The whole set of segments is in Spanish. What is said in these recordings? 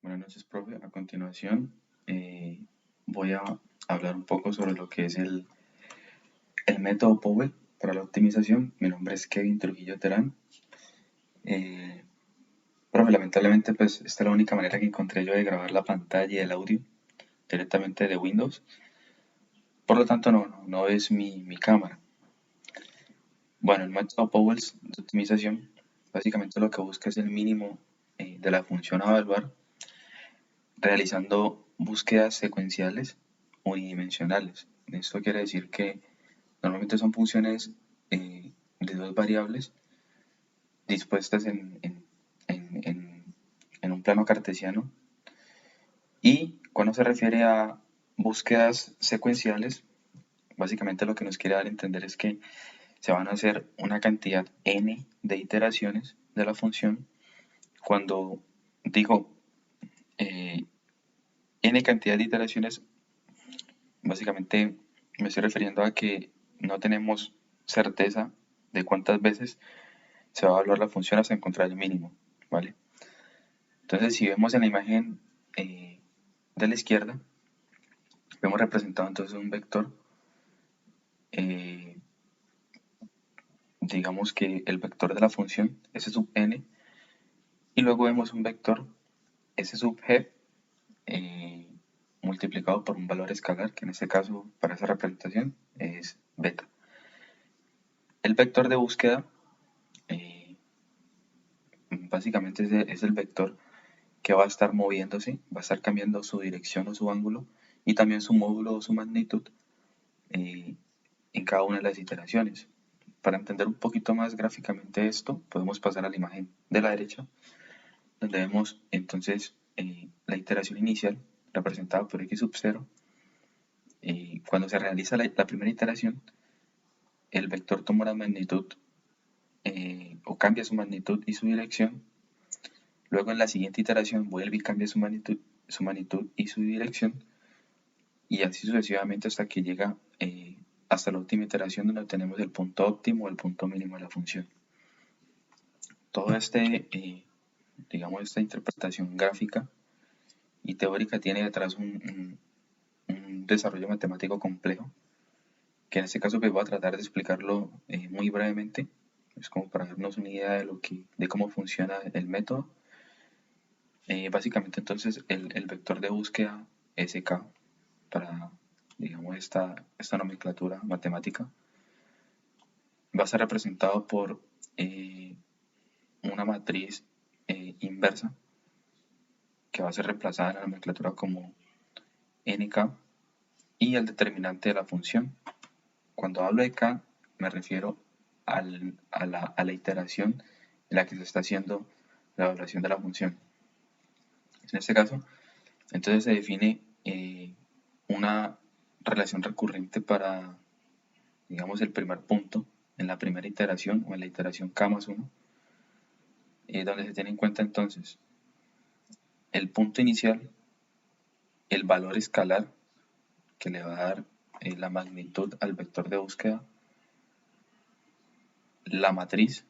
Buenas noches, profe. A continuación, voy a hablar un poco sobre lo que es el método Powell para la optimización. Mi nombre es Kevin Trujillo Terán. Eh, Profe, lamentablemente, pues esta es la única manera que encontré yo de grabar la pantalla y el audio directamente de Windows. Por lo tanto, no es mi cámara. Bueno, el método Powell de optimización básicamente lo que busca es el mínimo de la función a evaluar realizando búsquedas secuenciales unidimensionales. Esto quiere decir que normalmente son funciones de dos variables dispuestas en un plano cartesiano. Y cuando se refiere a búsquedas secuenciales, básicamente lo que nos quiere dar a entender es que se van a hacer una cantidad n de iteraciones de la función. Cuando digo eh, n cantidad de iteraciones, básicamente me estoy refiriendo a que no tenemos certeza de cuántas veces se va a evaluar la función hasta encontrar el mínimo, ¿vale? Entonces, si vemos en la imagen de la izquierda, vemos representado entonces un vector, eh, digamos que el vector de la función s sub n, y luego vemos un vector s sub g eh, multiplicado por un valor escalar, que en este caso para esa representación es beta. El vector de búsqueda eh, básicamente es el vector que va a estar moviéndose, va a estar cambiando su dirección o su ángulo y también su módulo o su magnitud eh, en cada una de las iteraciones. Para entender un poquito más gráficamente esto, podemos pasar a la imagen de la derecha, donde vemos entonces la iteración inicial representada por x sub 0. Cuando se realiza la primera iteración, el vector toma una magnitud o cambia su magnitud y su dirección. Luego en la siguiente iteración vuelve y cambia su magnitud y su dirección, y así sucesivamente hasta que llega hasta la última iteración donde obtenemos el punto óptimo o el punto mínimo de la función. Todo digamos, esta interpretación gráfica y teórica tiene detrás un desarrollo matemático complejo, que en este caso pues voy a tratar de explicarlo muy brevemente, es como para darnos una idea de cómo funciona el método. Básicamente entonces el vector de búsqueda SK para, digamos, esta nomenclatura matemática va a ser representado por una matriz inversa que va a ser reemplazada en la nomenclatura como nk y el determinante de la función. Cuando hablo de k me refiero a la iteración en la que se está haciendo la evaluación de la función. En este caso, entonces se define una relación recurrente para, digamos, el primer punto en la primera iteración o en la iteración k más 1, donde se tiene en cuenta entonces el punto inicial, el valor escalar que le va a dar la magnitud al vector de búsqueda, la matriz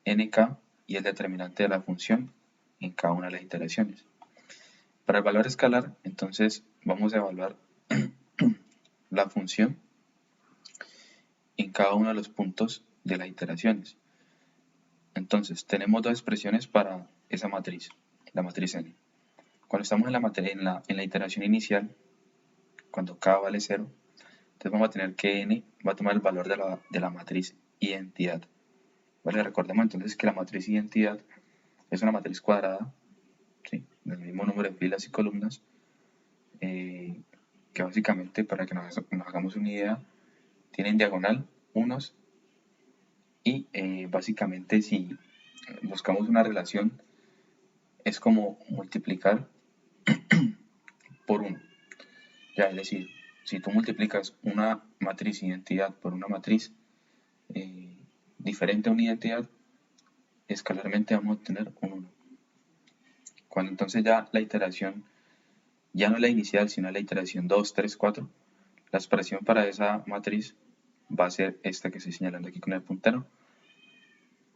nk y el determinante de la función en cada una de las iteraciones. Para el valor escalar, entonces vamos a evaluar la función en cada uno de los puntos de las iteraciones. Entonces, tenemos dos expresiones para esa matriz, la matriz n. Cuando estamos en la iteración inicial, cuando k vale 0, entonces vamos a tener que n va a tomar el valor de la matriz identidad. Vale, recordemos entonces que la matriz identidad es una matriz cuadrada, ¿sí?, del mismo número de filas y columnas, que básicamente, para que nos hagamos una idea, tiene en diagonal unos y básicamente si buscamos una relación es como multiplicar por 1. Ya, es decir, si tú multiplicas una matriz identidad por una matriz diferente a una identidad, escalarmente vamos a obtener un 1. Cuando entonces ya la iteración, ya no la inicial, sino la iteración 2, 3, 4, la expresión para esa matriz va a ser esta que estoy señalando aquí con el puntero,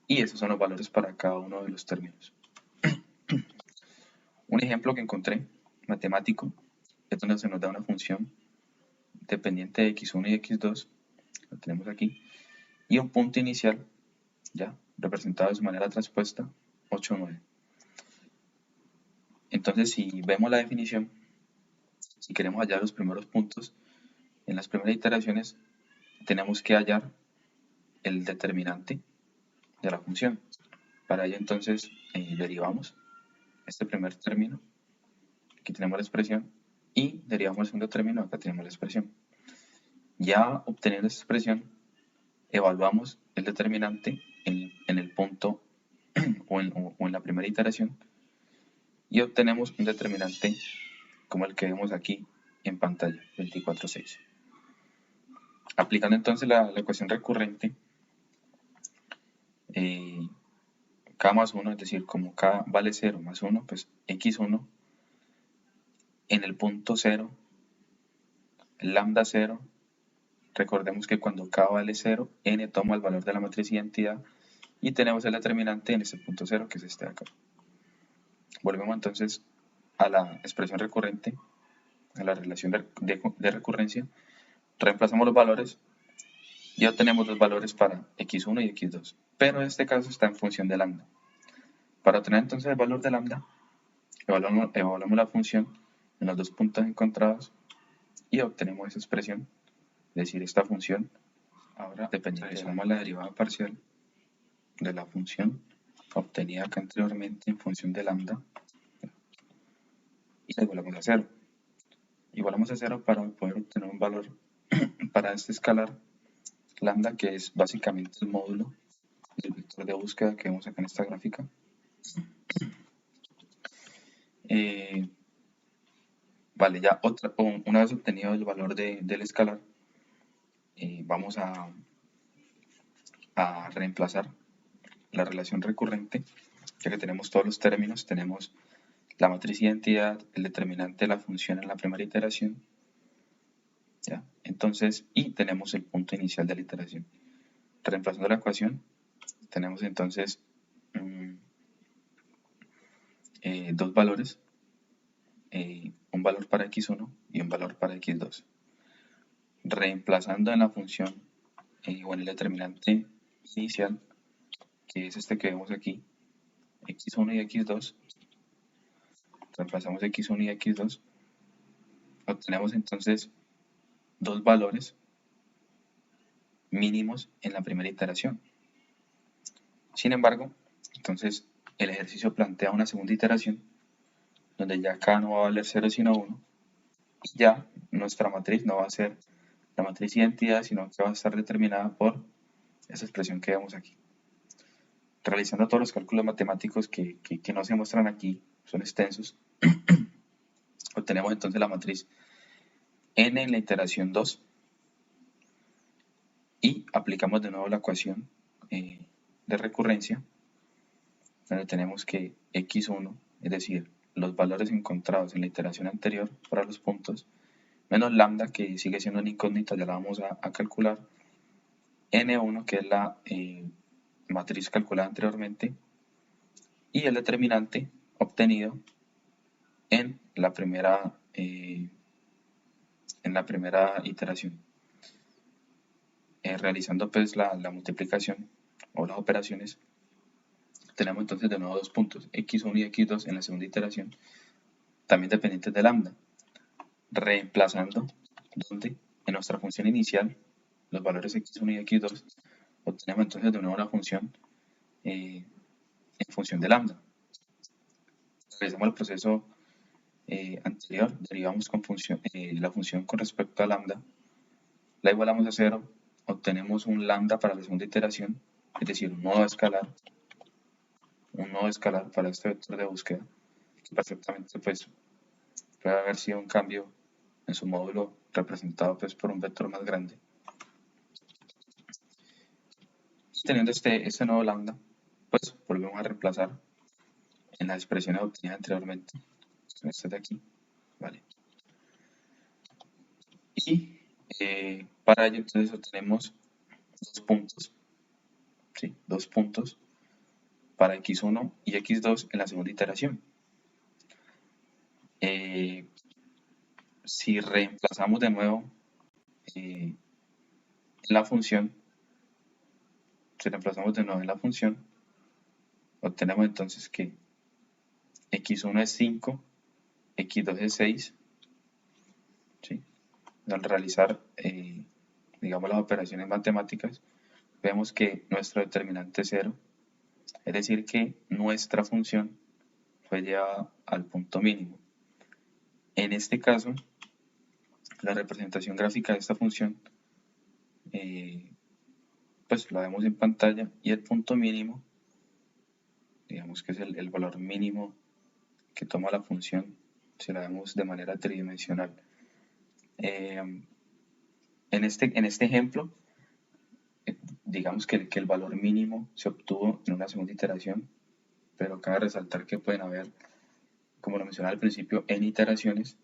y esos son los valores para cada uno de los términos. Un ejemplo que encontré, matemático, es donde se nos da una función dependiente de x1 y x2, lo tenemos aquí, y un punto inicial, ya, representado de su manera transpuesta, 8, 9. Entonces, si vemos la definición, si queremos hallar los primeros puntos, en las primeras iteraciones tenemos que hallar el determinante de la función. Para ello, entonces, derivamos este primer término, aquí tenemos la expresión, y derivamos el segundo término, acá tenemos la expresión. Ya obteniendo esta expresión, evaluamos el determinante en el punto o en la primera iteración y obtenemos un determinante como el que vemos aquí en pantalla, 24,6. Aplicando entonces la ecuación recurrente, k más 1, es decir, como k vale 0 más 1, pues x1 en el punto 0, lambda 0, recordemos que cuando k vale 0, n toma el valor de la matriz identidad y tenemos el determinante en este punto 0, que es este de acá. Volvemos entonces a la expresión recurrente, a la relación de recurrencia, reemplazamos los valores y obtenemos los valores para x1 y x2, pero en este caso está en función de lambda. Para obtener entonces el valor de lambda, evaluamos la función en los dos puntos encontrados y obtenemos esa expresión, es decir, esta función. Ahora realizamos la derivada parcial de la función obtenida acá anteriormente en función de lambda y la igualamos a 0. Igualamos a 0 para poder obtener un valor para este escalar lambda, que es básicamente el módulo del vector de búsqueda que vemos acá en esta gráfica. Vale, ya una vez obtenido el valor del escalar, vamos a reemplazar la relación recurrente, ya que tenemos todos los términos, tenemos la matriz identidad, el determinante de la función en la primera iteración, ¿ya? Entonces, y tenemos el punto inicial de la iteración. Reemplazando la ecuación, tenemos entonces dos valores, un valor para x1 y un valor para x2. Reemplazando en la función o en el determinante inicial, que es este que vemos aquí, x1 y x2, reemplazamos x1 y x2, obtenemos entonces dos valores mínimos en la primera iteración. Sin embargo, entonces el ejercicio plantea una segunda iteración donde ya k no va a valer 0 sino 1 y ya nuestra matriz no va a ser la matriz identidad, sino que va a estar determinada por esa expresión que vemos aquí. Realizando todos los cálculos matemáticos que no se muestran aquí, son extensos, obtenemos entonces la matriz n en la iteración 2 y aplicamos de nuevo la ecuación de recurrencia, donde tenemos que x1, es decir, los valores encontrados en la iteración anterior para los puntos, menos lambda, que sigue siendo una incógnita, ya la vamos a calcular, n1, que es la matriz calculada anteriormente, y el determinante obtenido en la primera iteración. Realizando pues la multiplicación o las operaciones, tenemos entonces de nuevo dos puntos, x1 y x2 en la segunda iteración, también dependientes de lambda, reemplazando donde en nuestra función inicial los valores x1 y x2, obtenemos entonces de nuevo la función en función de lambda. Realizamos el proceso anterior, derivamos con la función con respecto a lambda, la igualamos a 0, obtenemos un lambda para la segunda iteración, es decir, un nodo escalar para este vector de búsqueda, que perfectamente pues, puede haber sido un cambio en su módulo representado pues, por un vector más grande. Y teniendo este nuevo lambda, pues volvemos a reemplazar en las expresiones obtenidas anteriormente, son estas de aquí, ¿vale? Y para ello entonces obtenemos dos puntos, ¿sí? Dos puntos para x1 y x2 en la segunda iteración. Eh, si reemplazamos de nuevo en la función, si reemplazamos de nuevo en la función, obtenemos entonces que x1 es 5, x2 es 6, ¿sí? Al realizar, digamos, las operaciones matemáticas, vemos que nuestro determinante es 0, es decir, que nuestra función fue llevada al punto mínimo. En este caso, la representación gráfica de esta función, pues la vemos en pantalla, y el punto mínimo, digamos que es el valor mínimo que toma la función, si la vemos de manera tridimensional. En este ejemplo, digamos que el valor mínimo se obtuvo en una segunda iteración, pero cabe resaltar que pueden haber, como lo mencionaba al principio, n iteraciones,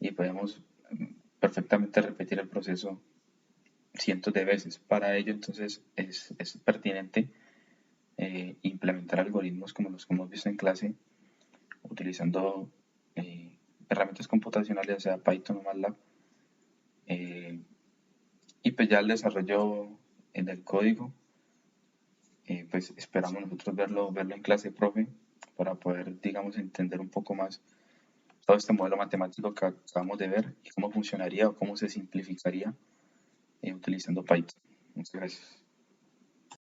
y podemos perfectamente repetir el proceso cientos de veces. Para ello, entonces, es pertinente implementar algoritmos como los que hemos visto en clase, utilizando herramientas computacionales, ya sea Python o MATLAB, y pues ya el desarrollo en el código, pues esperamos nosotros verlo en clase, profe, para poder, digamos, entender un poco más todo este modelo matemático que acabamos de ver y cómo funcionaría o cómo se simplificaría utilizando Python. Muchas gracias.